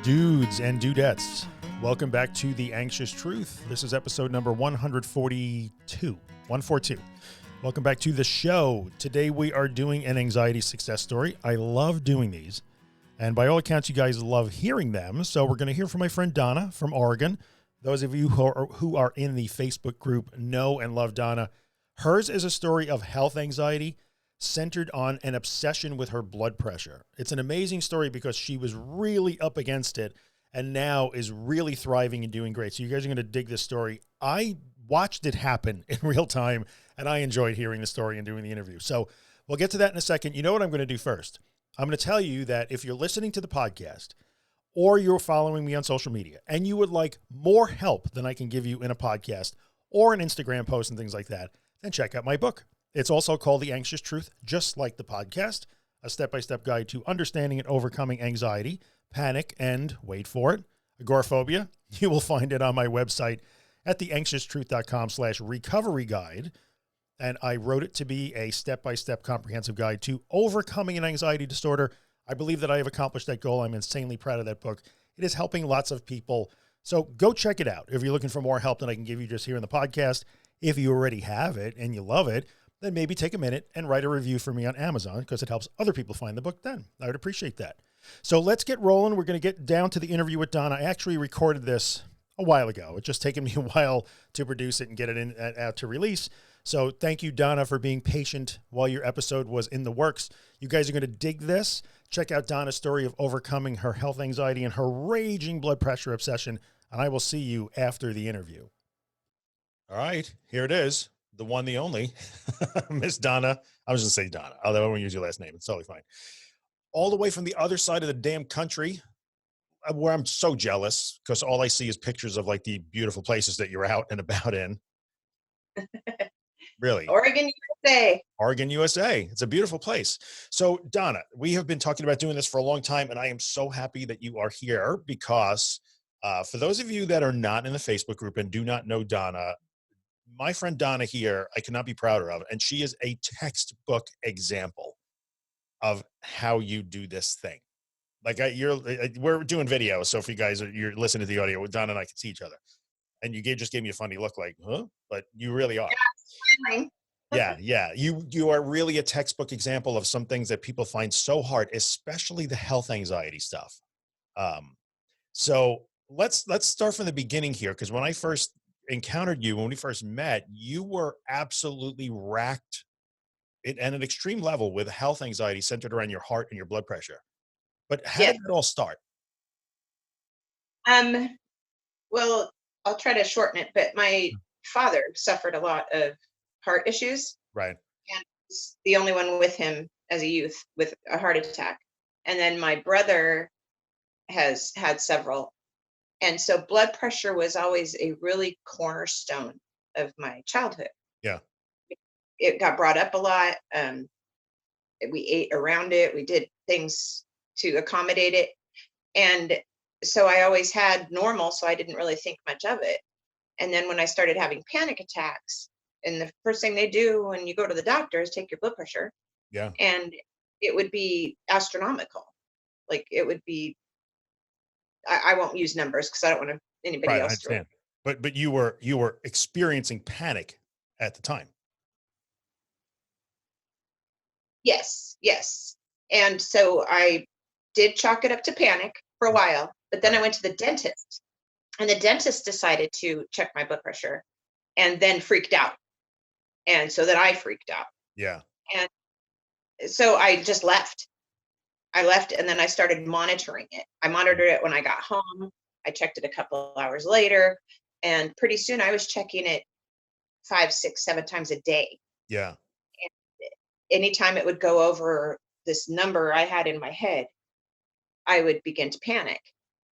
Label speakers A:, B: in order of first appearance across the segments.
A: Dudes and dudettes, welcome back to The Anxious Truth. This is episode number 142. Welcome back to the show. Today we are doing an anxiety success story. I love doing these, and by all accounts, you guys love hearing them. So we're going to hear from my friend Donna from Oregon. Those of you who are in the Facebook group know and love Donna. Hers is a story of health anxiety centered on an obsession with her blood pressure. It's an amazing story because she was really up against it and now is really thriving and doing great. So you guys are going to dig this story. I watched it happen in real time and I enjoyed hearing the story and doing the interview. So we'll get to that in a second. You know what I'm going to do first? I'm going to tell you that if you're listening to the podcast or you're following me on social media and you would like more help than I can give you in a podcast or an Instagram post and things like that, then check out my book. It's also called The Anxious Truth, just like the podcast, a step-by-step guide to understanding and overcoming anxiety, panic, and wait for it, agoraphobia. You will find it on my website at theanxioustruth.com/recovery guide. And I wrote it to be a step-by-step comprehensive guide to overcoming an anxiety disorder. I believe that I have accomplished that goal. I'm insanely proud of that book. It is helping lots of people. So go check it out. If you're looking for more help than I can give you just here in the podcast, if you already have it and you love it, then maybe take a minute and write a review for me on Amazon because it helps other people find the book then. I would appreciate that. So let's get rolling. We're going to get down to the interview with Donna. I actually recorded this a while ago. It's just taken me a while to produce it and get it out to release. So thank you, Donna, for being patient while your episode was in the works. You guys are going to dig this. Check out Donna's story of overcoming her health anxiety and her raging blood pressure obsession. And I will see you after the interview. All right, here it is. The one, the only, Miss Donna. I was going to say Donna, although I won't use your last name. It's totally fine. All the way from the other side of the damn country, where I'm so jealous because all I see is pictures of like the beautiful places that you're out and about in. Really?
B: Oregon, USA.
A: Oregon, USA. It's a beautiful place. So Donna, we have been talking about doing this for a long time, and I am so happy that you are here because for those of you that are not in the Facebook group and do not know Donna, my friend Donna here, I cannot be prouder of, and she is a textbook example of how you do this thing. Like we're doing video, so if you guys you're listening to the audio, Donna and I can see each other, and you just gave me a funny look, like, huh? But you really are. Yeah. You are really a textbook example of some things that people find so hard, especially the health anxiety stuff. So let's start from the beginning here, because when I first encountered you, when we first met, you were absolutely racked at an extreme level with health anxiety centered around your heart and your blood pressure. But how did it all start?
B: Well, I'll try to shorten it, but my father suffered a lot of heart issues.
A: Right.
B: And was the only one with him as a youth with a heart attack. And then my brother has had several. And so blood pressure was always a really cornerstone of my childhood.
A: Yeah.
B: It got brought up a lot. We ate around it. We did things to accommodate it. And so I always had normal, so I didn't really think much of it. And then when I started having panic attacks, and the first thing they do when you go to the doctor is take your blood pressure.
A: Yeah.
B: And it would be astronomical. Like it would be, I won't use numbers because I don't want anybody else to.
A: I understand. But you were experiencing panic at the time.
B: Yes. And so I did chalk it up to panic for a while, but then I went to the dentist, and the dentist decided to check my blood pressure and then freaked out. And so then I freaked out.
A: Yeah.
B: And so I just left. And then I started monitoring it. I monitored it when I got home. I checked it a couple of hours later, and pretty soon I was checking it 5, 6, 7 times a day.
A: Yeah.
B: And anytime it would go over this number I had in my head, I would begin to panic.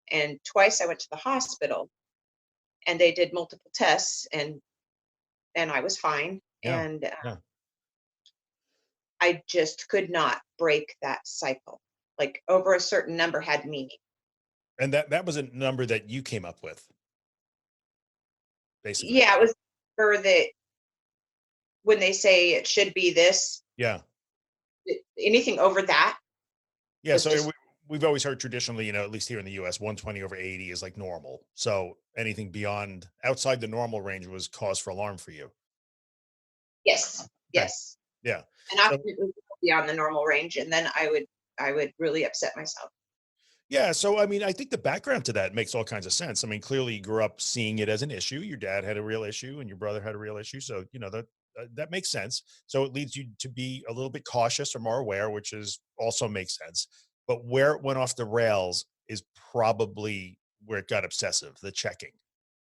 B: And twice I went to the hospital, and they did multiple tests, and I was fine.
A: Yeah.
B: And I just could not break that cycle. Like over a certain number had meaning.
A: And that was a number that you came up with, basically.
B: Yeah, it was for when they say it should be this.
A: Yeah.
B: Anything over that.
A: Yeah. So we've always heard traditionally, at least here in the US, 120 over 80 is like normal. So anything beyond outside the normal range was cause for alarm for you.
B: Yes,
A: Okay.
B: yes.
A: Yeah.
B: And often
A: So
B: it would go beyond the normal range, and then I would really upset myself.
A: yeah, so I mean, I think the background to that makes all kinds of sense. I mean, clearly you grew up seeing it as an issue. Your dad had a real issue and your brother had a real issue. So, that makes sense. So it leads you to be a little bit cautious or more aware, which is also makes sense. But where it went off the rails is probably where it got obsessive, the checking,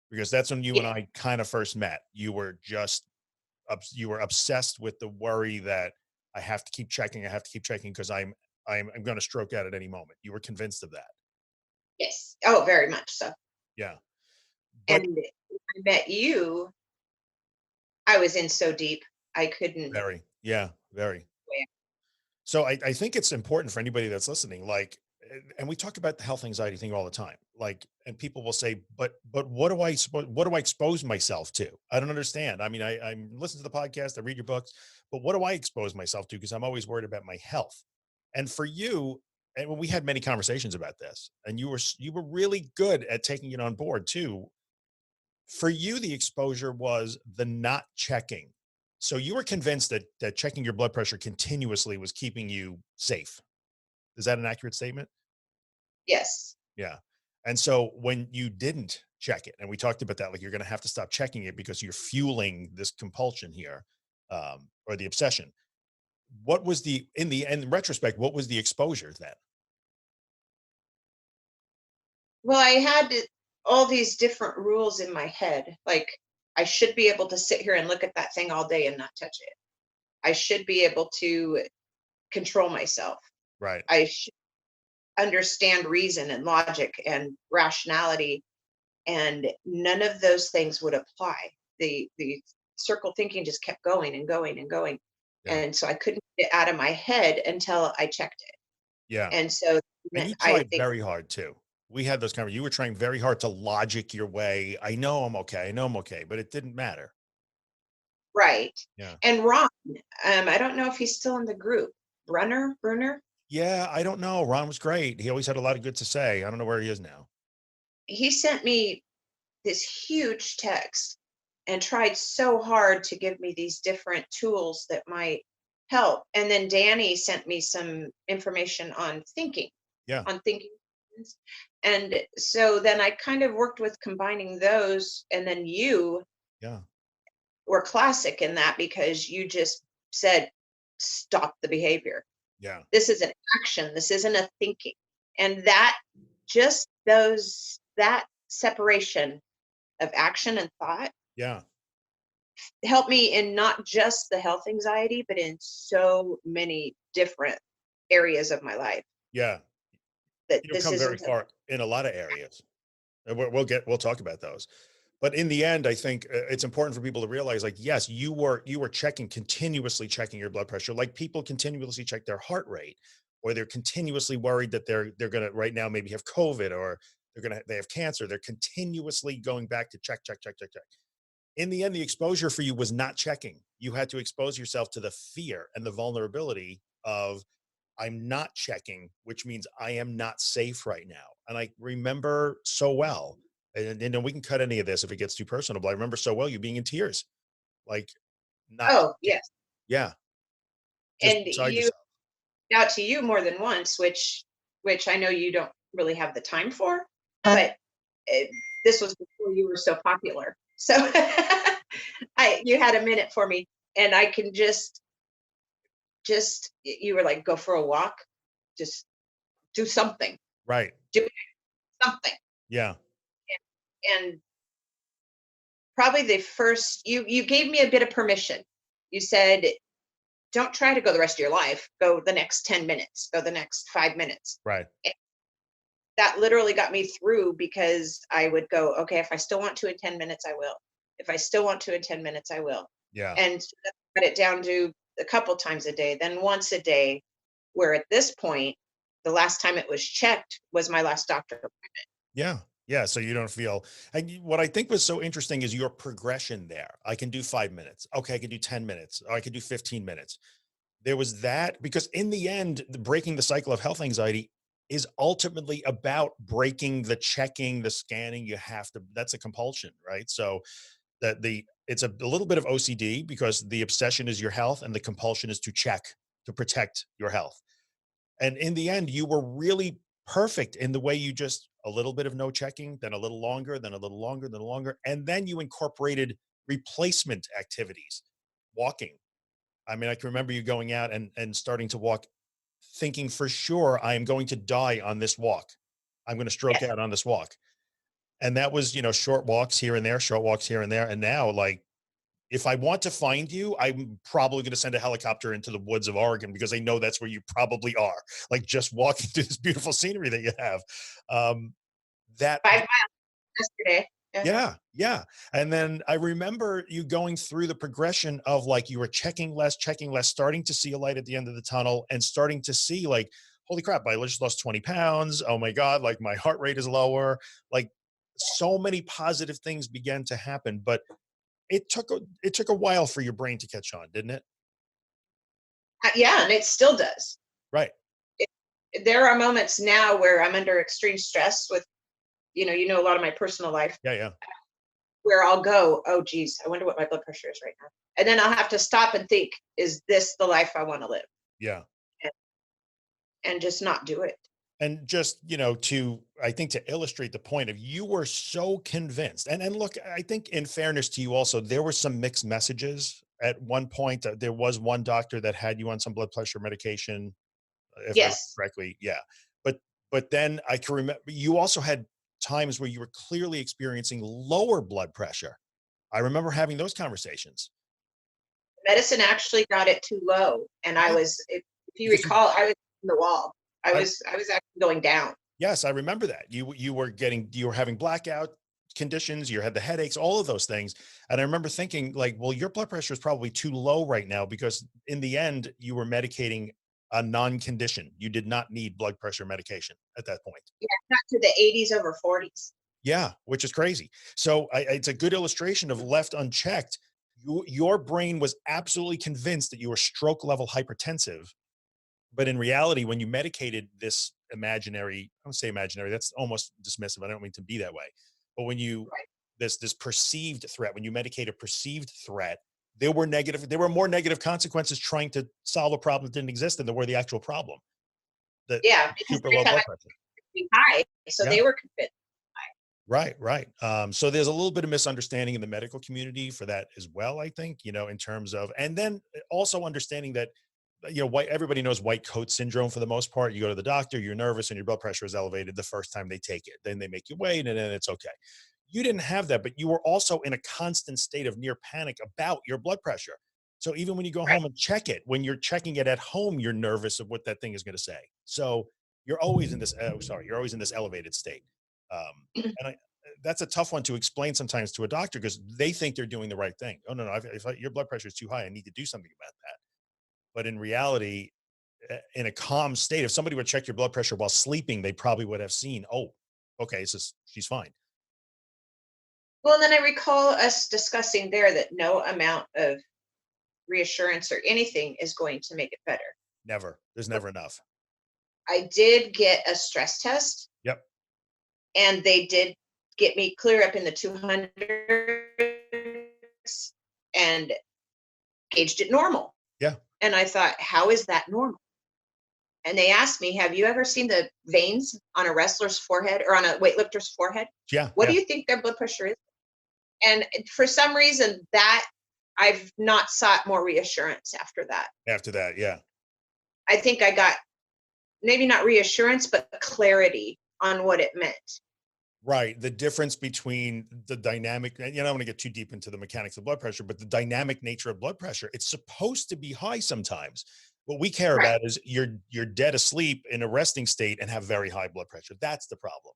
A: because that's when you and
B: Yeah.
A: I kind of first met. You were just you were obsessed with the worry that I have to keep checking, I have to keep checking because I'm going to stroke out at any moment. You were convinced of that.
B: Yes. Oh, very much so.
A: Yeah. But
B: And when I met you, I was in so deep, I couldn't.
A: very, yeah, very. So I think it's important for anybody that's listening, like, and we talk about the health anxiety thing all the time. Like, and people will say, but what do I expose myself to? I don't understand. I mean, I'm listening to the podcast, I read your books, but what do I expose myself to? Because I'm always worried about my health. And for you, and we had many conversations about this, and you were really good at taking it on board too. For you, the exposure was the not checking. So you were convinced that checking your blood pressure continuously was keeping you safe. Is that an accurate statement?
B: Yes.
A: Yeah. And so when you didn't check it, and we talked about that, like you're going to have to stop checking it because you're fueling this compulsion here, or the obsession. What was in retrospect, what was the exposure then?
B: Well, I had all these different rules in my head. Like, I should be able to sit here and look at that thing all day and not touch it. I should be able to control myself.
A: Right.
B: I should understand reason and logic and rationality, and none of those things would apply. The circle thinking just kept going and going and going.
A: Yeah.
B: And so I couldn't get it out of my head until I checked it.
A: Yeah.
B: And so
A: And
B: then
A: you
B: I
A: tried
B: think,
A: very hard too. We had those conversations. You were trying very hard to logic your way. I know I'm okay. I know I'm okay, but it didn't matter.
B: right.
A: Yeah.
B: And Ron, I don't know if he's still in the group. Brunner,
A: Yeah. I don't know. Ron was great. He always had a lot of good to say. I don't know where he is now.
B: he sent me this huge text and tried so hard to give me these different tools that might help. And then Danny sent me some information
A: Yeah.
B: on thinking. And so then I kind of worked with combining those. And then you
A: Yeah.
B: were classic in that because you just said, stop the behavior.
A: Yeah.
B: This is an action. This isn't a thinking. And that just that separation of action and thought
A: Yeah.
B: helped me in not just the health anxiety, but in so many different areas of my life
A: Yeah.
B: that
A: You've
B: this
A: come very
B: isn't a,
A: far in a lot of areas. And we'll talk about those. But in the end, I think it's important for people to realize, like, yes, you were continuously checking your blood pressure, like people continuously check their heart rate, or they're continuously worried that they're gonna right now maybe have COVID, or they have cancer. They're continuously going back to check, check, check, check, check. In the end, the exposure for you was not checking. You had to expose yourself to the fear and the vulnerability of I'm not checking, which means I am not safe right now. And I remember so well, and then we can cut any of this if it gets too personal, but I remember so well you being in tears, like not
B: oh
A: checking.
B: yes.
A: Yeah, just
B: And
A: beside
B: you
A: yourself.
B: out to you more than once, which I know you don't really have the time for, but it, this was before you were so popular. So I you had a minute for me, and I can just you were like, go for a walk, just do something,
A: Right.
B: do something.
A: Yeah.
B: And probably the first you gave me a bit of permission. You said, don't try to go the rest of your life. Go the next 10 minutes, go the next 5 minutes.
A: Right.
B: That literally got me through because I would go, okay, if I still want to in 10 minutes, I will. If I still want to in 10 minutes, I will.
A: Yeah.
B: And so cut it down to a couple times a day, then once a day, where at this point, the last time it was checked was my last doctor appointment.
A: Yeah. Yeah. So you don't feel, and what I think was so interesting is your progression there. I can do 5 minutes. Okay. I can do 10 minutes. Or I can do 15 minutes. There was that because in the end, breaking the cycle of health anxiety, is ultimately about breaking the checking, the scanning. You have to, that's a compulsion, right? So that it's a little bit of OCD because the obsession is your health and the compulsion is to check to protect your health. And in the end, you were really perfect in the way you just a little bit of no checking, then a little longer, then a little longer, then a longer. And then you incorporated replacement activities, walking. I mean, I can remember you going out and starting to walk, thinking for sure I am going to die on this walk. I'm going to stroke
B: Yes.
A: out on this walk. And that was, short walks here and there, short walks here and there. And now, like, if I want to find you, I'm probably going to send a helicopter into the woods of Oregon because I know that's where you probably are, like just walking through this beautiful scenery that you have. Um, that
B: 5 miles yesterday. Yeah.
A: Yeah, yeah. And then I remember you going through the progression of like you were checking less, starting to see a light at the end of the tunnel and starting to see like, holy crap, I just lost 20 pounds. Oh my God, like my heart rate is lower. Like so many positive things began to happen, but it took a while for your brain to catch on, didn't it?
B: Yeah, and it still does.
A: Right.
B: It, there are moments now where I'm under extreme stress with, a lot of my personal life,
A: Yeah, yeah,
B: where I'll go, oh geez, I wonder what my blood pressure is right now. And then I'll have to stop and think, is this the life I want to live?
A: yeah.
B: And, and just not do it.
A: And just, to, I think to illustrate the point of you were so convinced. And look, I think in fairness to you also, there were some mixed messages at one point. There was one doctor that had you on some blood pressure medication, if I remember
B: Yes.
A: correctly. Yeah. But, but then I can remember you also had times where you were clearly experiencing lower blood pressure. I remember having those conversations.
B: Medicine actually got it too low. And I
A: Yeah.
B: was, if you
A: Because you,
B: recall, I was in the wall. I
A: I,
B: was, I was actually going down.
A: yes, I remember that. You were having blackout conditions, you had the headaches, all of those things. And I remember thinking like, well, your blood pressure is probably too low right now because in the end you were medicating a non-condition. You did not need blood pressure medication at that point.
B: Yeah, got to the 80s over 40s.
A: Yeah, which is crazy. So it's a good illustration of left unchecked. Your brain was absolutely convinced that you were stroke level hypertensive. But in reality, when you medicated this imaginary, I don't say imaginary, that's almost dismissive. I don't mean to be that way. But when you
B: Right.
A: this perceived threat, when you medicate a perceived threat, there were more negative consequences trying to solve a problem that didn't exist than there were the actual problem. The
B: Yeah, because
A: super
B: every
A: low
B: time I
A: blood pressure.
B: be high, so
A: Yeah.
B: they were convinced.
A: Right, right. So there's a little bit of misunderstanding in the medical community for that as well, I think, in terms of, and then also understanding that, everybody knows white coat syndrome for the most part. You go to the doctor, you're nervous and your blood pressure is elevated the first time they take it. Then they make you wait and then it's okay. You didn't have that, but you were also in a constant state of near panic about your blood pressure. So even when you go
B: Right.
A: home and check it, when you're checking it at home, you're nervous of what that thing is going to say. So you're always in this, you're always in this elevated state. And that's a tough one to explain sometimes to a doctor because they think they're doing the right thing. Oh no, no, your blood pressure is too high, I need to do something about that. But in reality, in a calm state, if somebody would check your blood pressure while sleeping, they probably would have seen, oh, okay, she's fine.
B: Well, then I recall us discussing there that no amount of reassurance or anything is going to make it better.
A: Never. There's
B: But
A: never enough.
B: I did get a stress test,
A: Yep.
B: and they did get me clear up in the 200s and gauged it normal.
A: Yeah.
B: And I thought, how is that normal? And they asked me, have you ever seen the veins on a wrestler's forehead or on a weightlifter's forehead?
A: Yeah.
B: What do
A: Yeah.
B: you think their blood pressure is? And for some reason, that I've not sought more reassurance after that.
A: After that. Yeah.
B: I think I got maybe not reassurance, but clarity on what it meant.
A: Right. The difference between the dynamic, and I don't want to get too deep into the mechanics of blood pressure, but the dynamic nature of blood pressure, it's supposed to be high sometimes. What we care
B: Right.
A: about is you're dead asleep in a resting state and have very high blood pressure. That's the problem.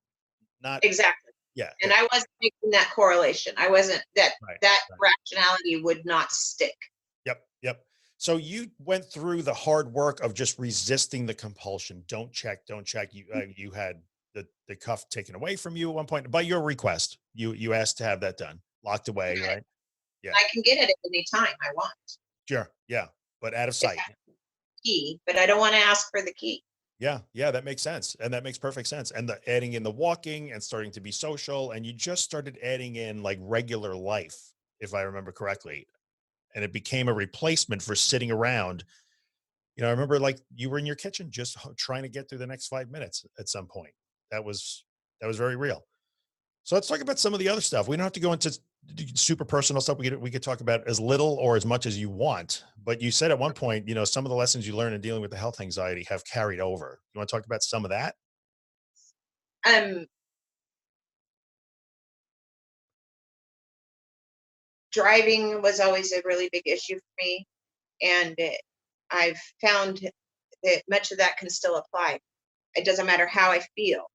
A: Not,
B: Exactly.
A: yeah,
B: And
A: yeah,
B: I wasn't making that correlation. I wasn't that
A: right,
B: that
A: right.
B: rationality would not stick.
A: Yep, yep. So you went through the hard work of just resisting the compulsion. Don't check, don't check. You had the cuff taken away from you at one point by your request. You asked to have that done, locked away,
B: Okay.
A: right? Yeah,
B: I can get it at any time I want.
A: sure, yeah, but out of
B: If
A: sight.
B: I have the key, but I don't want to ask for the key.
A: Yeah, yeah, that makes sense. And that makes perfect sense. And the adding in the walking and starting to be social, and you just started adding in like regular life, if I remember correctly. And it became a replacement for sitting around. I remember like you were in your kitchen just trying to get through the next 5 minutes at some point. That was that was very real. So let's talk about some of the other stuff. We don't have to go into super personal stuff. We could talk about as little or as much as you want. But you said at one point, some of the lessons you learned in dealing with the health anxiety have carried over. You want to talk about some of that?
B: Um, Driving was always a really big issue for me, and I've found that much of that can still apply. It doesn't matter how I feel.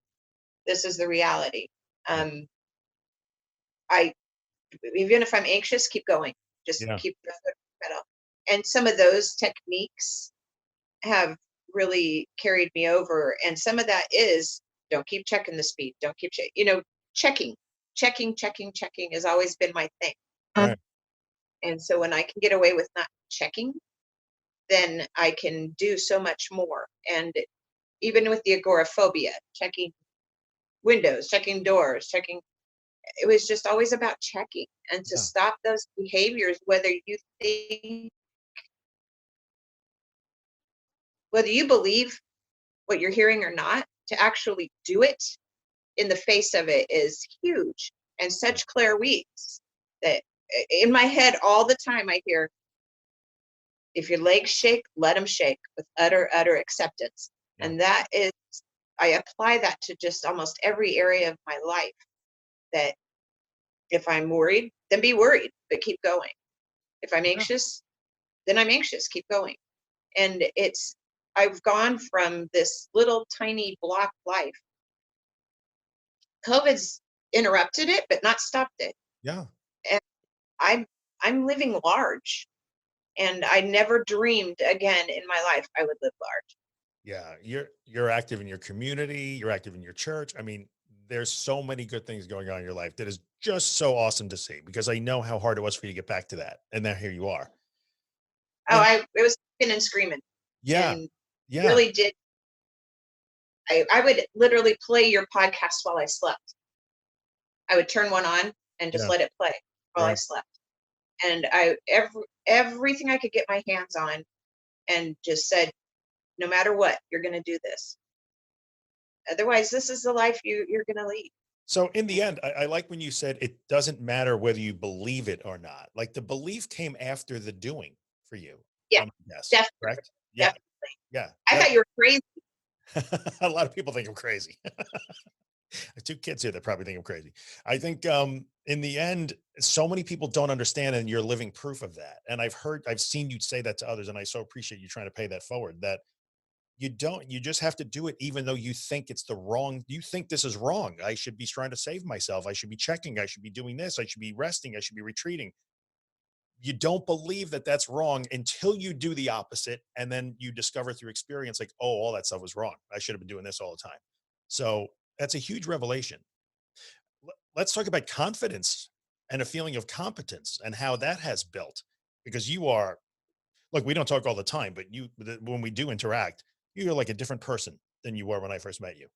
B: This is the reality.
A: Yeah.
B: Um, I Even if I'm anxious, keep going. Just
A: Yeah.
B: keep the foot pedal. And some of those techniques have really carried me over. And some of that is don't keep checking the speed. Don't keep checking, checking has always been my thing.
A: Right.
B: And so when I can get away with not checking, then I can do so much more. And even with the agoraphobia, checking windows, checking doors, checking, it was just always about checking and to
A: Yeah.
B: stop those behaviors, whether you believe what you're hearing or not, to actually do it in the face of it is huge. And
A: Yeah.
B: such Claire Weeks that in my head all the time I hear, if your legs shake, let them shake with utter acceptance.
A: Yeah.
B: And that is, I apply that to just almost every area of my life. That if I'm worried, then be worried, but keep going. If I'm
A: Yeah.
B: anxious, then I'm anxious, keep going. And I've gone from this little tiny block life. COVID's interrupted it, but not stopped it.
A: Yeah.
B: And I'm I'm living large. And I never dreamed again in my life I would live large.
A: Yeah. You're active in your community, you're active in your church. I mean, there's so many good things going on in your life that is just so awesome to see because I know how hard it was for you to get back to that. And now here you are.
B: Oh,
A: And
B: it was kicking and screaming,
A: yeah,
B: and
A: yeah,
B: really did. I would literally play your podcast while I slept. I would turn one on and just
A: yeah,
B: let it play while I
A: right.
B: slept. And everything I could get my hands on, and just said, no matter what, you're going to do this. Otherwise, this is the life you're going to lead.
A: So in the end, I like when you said it doesn't matter whether you believe it or not. Like the belief came after the doing for you.
B: Yeah,
A: Yes,
B: definitely,
A: correct. Yeah,
B: definitely.
A: yeah.
B: I
A: That
B: thought you were crazy.
A: a lot of people think I'm crazy. Have two kids here that probably think I'm crazy. I think in the end, so many people don't understand, and you're living proof of that. And I've seen you say that to others, and I so appreciate you trying to pay that forward. That you just have to do it, even though you think it's the wrong. You think this is wrong. I should be trying to save myself. I should be checking. I should be doing this. I should be resting. I should be retreating. You don't believe that that's wrong until you do the opposite, and then you discover through experience, like, oh, all that stuff was wrong. I should have been doing this all the time. So that's a huge revelation. Let's talk about confidence and a feeling of competence and how that has built because you are, look, we don't talk all the time, but when we do interact, you're like a different person than you were when I first met you.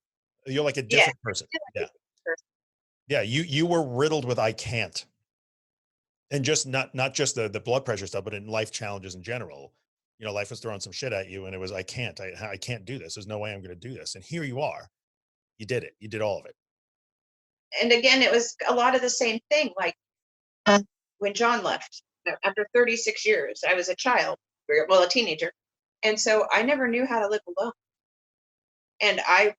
A: You're like a
B: Yeah.
A: different person. Yeah. Yeah. You were riddled with I can't. And just not just the blood pressure stuff, but in life challenges in general. Life was throwing some shit at you and it was I can't do this. There's no way I'm going to do this. And here you are. You did it. You did all of it.
B: And again, it was a lot of the same thing. Like when John left after 36 years, I was a child, well, a teenager. And so I never knew how to live alone. And I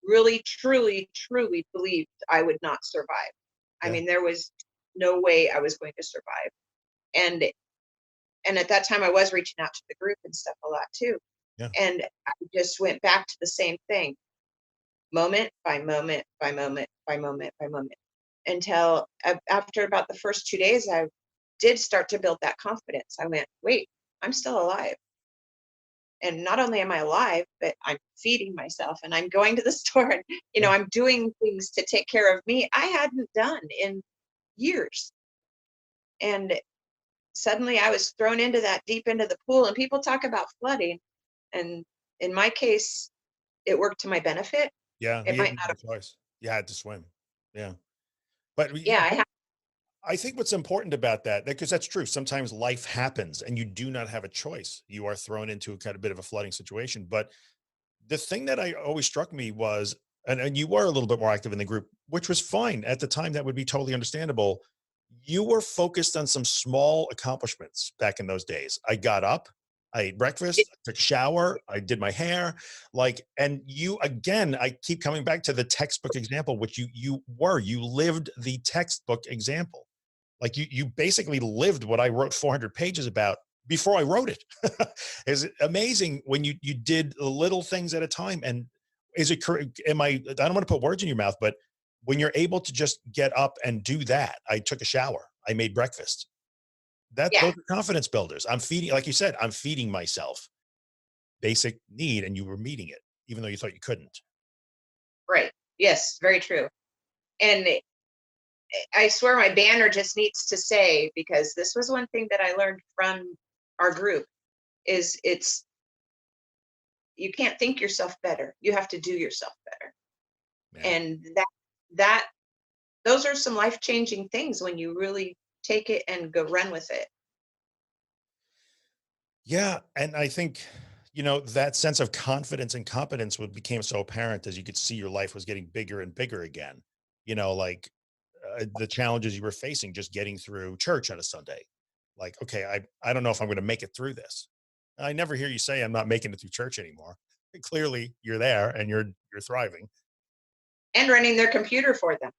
B: really, truly believed I would not survive. I
A: Yeah.
B: mean, there was no way I was going to survive. And at that time I was reaching out to the group and stuff a lot too.
A: Yeah.
B: And I just went back to the same thing, moment by moment by moment by moment by moment, until after about the first 2 days, I did start to build that confidence. I went, wait, I'm still alive. And not only am I alive, but I'm feeding myself and I'm going to the store and,
A: Yeah.
B: I'm doing things to take care of me I hadn't done in years. And suddenly I was thrown into that deep into the pool, and people talk about flooding. And in my case, it worked to my benefit.
A: Yeah.
B: It
A: You
B: might
A: didn't
B: not
A: have
B: have.
A: a choice. You had to swim. Yeah. But
B: Yeah, I have.
A: I think what's important about that, because that's true. Sometimes life happens and you do not have a choice. You are thrown into a kind of bit of a flooding situation. But the thing that I always struck me was, and you were a little bit more active in the group, which was fine at the time. That would be totally understandable. You were focused on some small accomplishments back in those days. I got up, I ate breakfast, I took a shower, I did my hair, like, and you again, I keep coming back to the textbook example, which you lived the textbook example. Like you basically lived what I wrote 400 pages about before I wrote it. Is it amazing when you did little things at a time? And is it correct? I don't want to put words in your mouth, but when you're able to just get up and do that, I took a shower, I made breakfast.
B: Yeah,
A: Those are confidence builders. I'm feeding, like you said, I'm feeding myself basic need, and you were meeting it, even though you thought you couldn't.
B: right. Yes, very true. And I swear my banner just needs to say, because this was one thing that I learned from our group, is it's you can't think yourself better. You have to do yourself better.
A: Yeah.
B: And that those are some life-changing things when you really take it and go run with it.
A: Yeah, and I think, that sense of confidence and competence would became so apparent as you could see your life was getting bigger and bigger again. Like the challenges you were facing just getting through church on a Sunday. Like, okay, I don't know if I'm going to make it through this. I never hear you say I'm not making it through church anymore. Clearly, you're there and you're thriving.
B: And running their computer for them.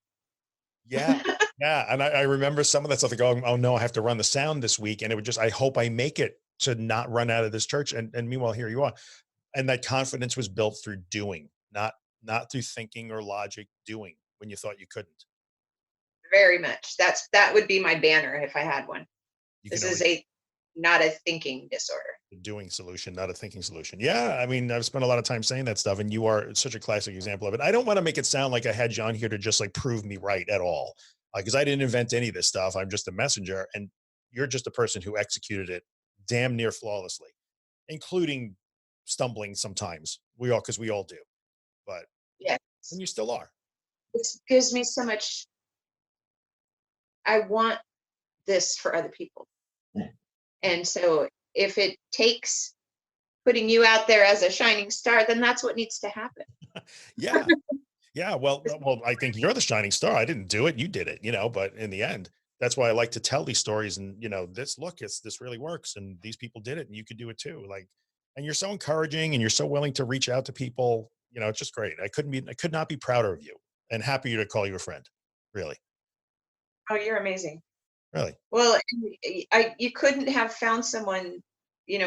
A: Yeah. Yeah. And I remember some of that stuff like, oh no, I have to run the sound this week. And it would just, I hope I make it to not run out of this church. And meanwhile, here you are. And that confidence was built through doing, not through thinking or logic, doing when you thought you couldn't.
B: Very much. That would be my banner if I had one.
A: You can
B: This is
A: always
B: a not a thinking disorder.
A: a doing solution, not a thinking solution. Yeah. I mean, I've spent a lot of time saying that stuff, and you are such a classic example of it. I don't want to make it sound like I had you on here to just like prove me right at all. Because I didn't invent any of this stuff. I'm just a messenger, and you're just a person who executed it damn near flawlessly, including stumbling sometimes. Because we all do, but, and
B: Yes.
A: you still are.
B: This gives me so much. I want this for other people. And so if it takes putting you out there as a shining star, then that's what needs to happen.
A: Yeah. Yeah. Well, I think you're the shining star. I didn't do it. You did it, but in the end, that's why I like to tell these stories and, this really works. And these people did it and you could do it too. Like, and you're so encouraging and you're so willing to reach out to people. It's just great. I could not be prouder of you and happier to call you a friend. Really,
B: Oh, you're amazing.
A: really.
B: Well, you couldn't have found someone,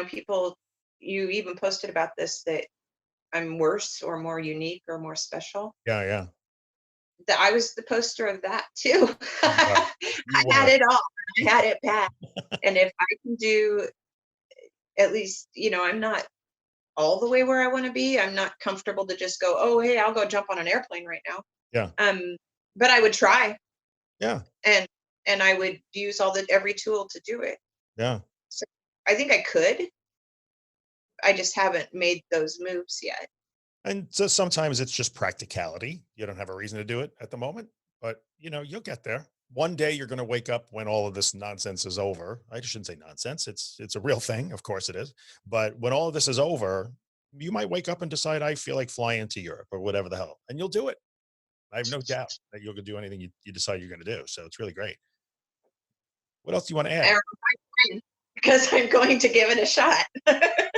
B: people, you even posted about this, that I'm worse or more unique or more special.
A: Yeah. Yeah.
B: That I was the poster of that too.
A: You were,
B: I
A: you
B: had
A: were.
B: it all. I had it bad. And if I can do at least, I'm not all the way where I want to be. I'm not comfortable to just go, oh, hey, I'll go jump on an airplane right now.
A: Yeah.
B: But I would try,
A: Yeah.
B: and I would use every tool to do it.
A: Yeah.
B: So I think I could. I just haven't made those moves yet.
A: And so sometimes it's just practicality. You don't have a reason to do it at the moment, but you'll get there. One day you're going to wake up when all of this nonsense is over. I shouldn't say nonsense. It's a real thing. Of course it is. But when all of this is over, you might wake up and decide, I feel like flying to Europe or whatever the hell, and you'll do it. I have no doubt that you'll do anything you decide you're going to do. So it's really great. What else do you want to add?
B: Or because I'm going to give it a shot.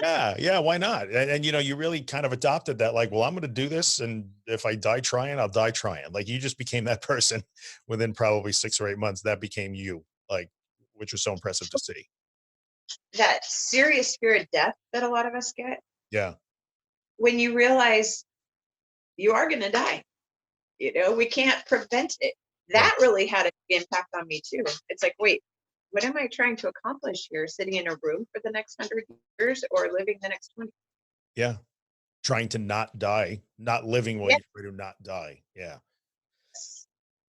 A: Yeah, yeah, why not? And you really kind of adopted that, like, well, I'm going to do this, and if I die trying, I'll die trying. Like you just became that person within probably 6 or 8 months. That became you, like, which was so impressive to see.
B: That serious fear of death that a lot of us get,
A: Yeah,
B: when you realize you are going to die, we can't prevent it.
A: yeah,
B: That really had an impact on me too. It's like, wait, what am I trying to accomplish here? Sitting in a room for the next 100 years or living the next 20?
A: yeah. Trying to not die, not living while
B: Yes.
A: you try to not die. Yeah,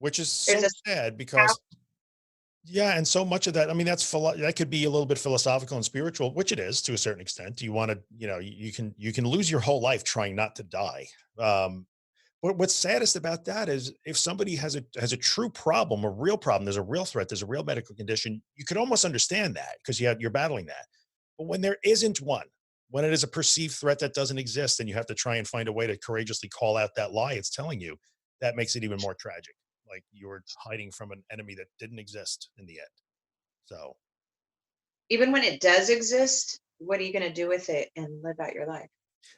A: which is
B: There's
A: so
B: a
A: sad
B: how
A: because Yeah, and so much of that, I mean, that could be a little bit philosophical and spiritual, which it is to a certain extent. You want to, you can lose your whole life trying not to die. Um, but what's saddest about that is if somebody has a true problem, a real problem, there's a real threat, there's a real medical condition, you could almost understand that because you're battling that. But when there isn't one, when it is a perceived threat that doesn't exist, and you have to try and find a way to courageously call out that lie it's telling you, that makes it even more tragic. Like you're hiding from an enemy that didn't exist in the end. So
B: Even when it does exist, what are you going to do with it and live out your life?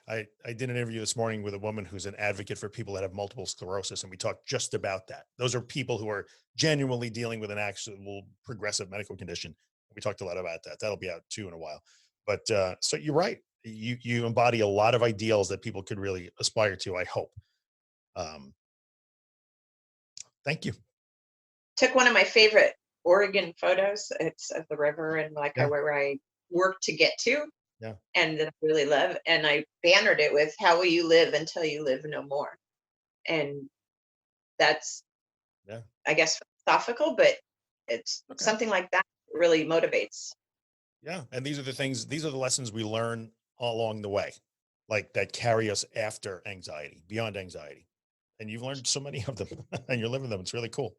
A: I did an interview this morning with a woman who's an advocate for people that have multiple sclerosis, and we talked just about that. Those are people who are genuinely dealing with an actual progressive medical condition. We talked a lot about that. That'll be out too in a while. But so you're right. You embody a lot of ideals that people could really aspire to, I hope. Um, thank you.
B: Took one of my favorite Oregon photos. It's of the river and like
A: Yeah.
B: where I work to get to,
A: Yeah.
B: and that I really love. And I bannered it with "How will you live until you live no more?" And that's,
A: Yeah.
B: I guess, philosophical, but it's
A: Okay.
B: something like that really motivates.
A: Yeah. And these are the lessons we learn along the way, like that carry us after anxiety, beyond anxiety. And you've learned so many of them and you're living them. It's really cool.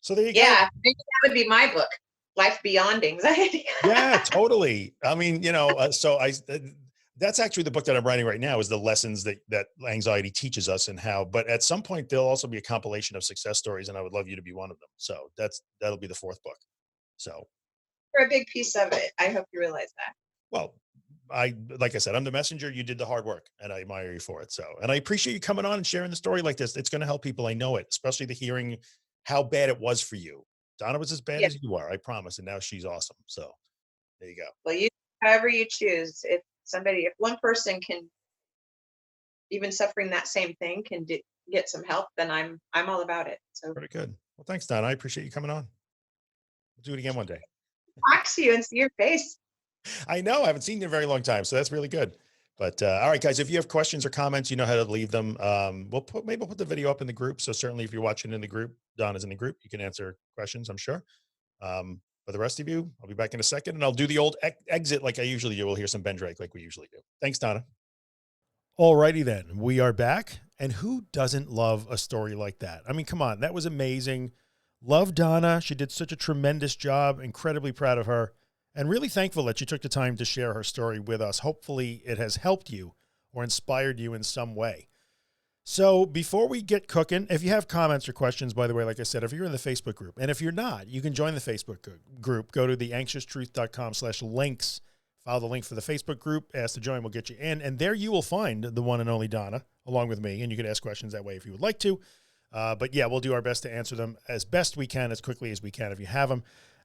A: So there you go.
B: Yeah, maybe that would be my book, Life Beyond Anxiety.
A: Yeah, totally. I mean, that's actually the book that I'm writing right now is the lessons that anxiety teaches us and how, but at some point there'll also be a compilation of success stories and I would love you to be one of them. So that'll be the fourth book. So,
B: For a big piece of it. I hope you realize that.
A: well, like I said, I'm the messenger. You did the hard work and I admire you for it. So, and I appreciate you coming on and sharing the story like this. It's going to help people. I know it, especially the hearing how bad it was for you. Donna was as bad
B: Yeah.
A: as you are, I promise. And now she's awesome. So there you go.
B: Well, you however you choose. If one person can, even suffering that same thing, can get some help, then I'm all about it. So
A: Very good. Well, thanks, Donna. I appreciate you coming on. We'll do it again one day.
B: talk to you and see your face.
A: I know I haven't seen you in a very long time, so that's really good. But all right, guys, if you have questions or comments, you know how to leave them. Maybe we'll put the video up in the group. So certainly, if you're watching in the group, Donna's in the group, you can answer questions, I'm sure. For the rest of you, I'll be back in a second, and I'll do the old exit like I usually do. We'll hear some Ben Drake like we usually do. Thanks, Donna. Alrighty then, we are back. And who doesn't love a story like that? I mean, come on, that was amazing. Love Donna. She did such a tremendous job. Incredibly proud of her and really thankful that she took the time to share her story with us. Hopefully it has helped you or inspired you in some way. So before we get cooking, if you have comments or questions, by the way, like I said, if you're in the Facebook group, and if you're not, you can join the Facebook group. Go to theanxioustruth.com/links. Follow the link for the Facebook group. Ask to join. We'll get you in. And there you will find the one and only Donna along with me. And you can ask questions that way if you would like to. But yeah, we'll do our best to answer them as best we can, as quickly as we can if you have them.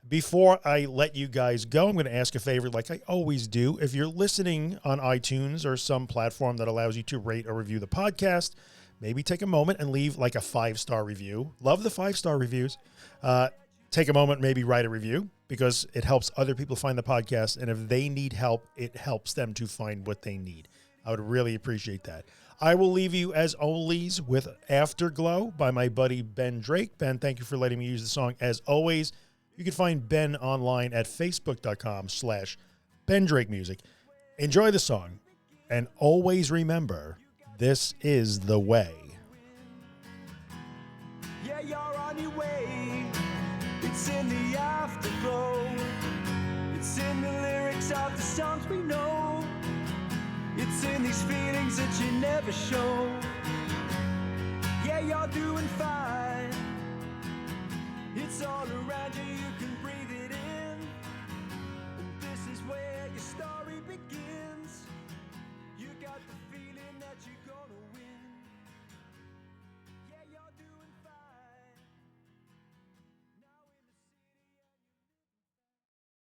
A: Before I let you guys go, I'm going to ask a favor like I always do. If you're listening on iTunes or some platform that allows you to rate or review the podcast, maybe take a moment and leave like a 5-star review. Love the 5-star reviews. Take a moment, maybe write a review because it helps other people find the podcast. And if they need help, it helps them to find what they need. I would really appreciate that. I will leave you, as always, with Afterglow by my buddy Ben Drake. Ben, thank you for letting me use the song. As always, you can find Ben online at facebook.com/Ben Drake Music. Enjoy the song. And always remember, this is the way.
C: Yeah, you're on your way. It's in the afterglow. It's in the lyrics of the songs we know. It's in these feelings that you never show. Yeah, you're doing fine. It's all around you.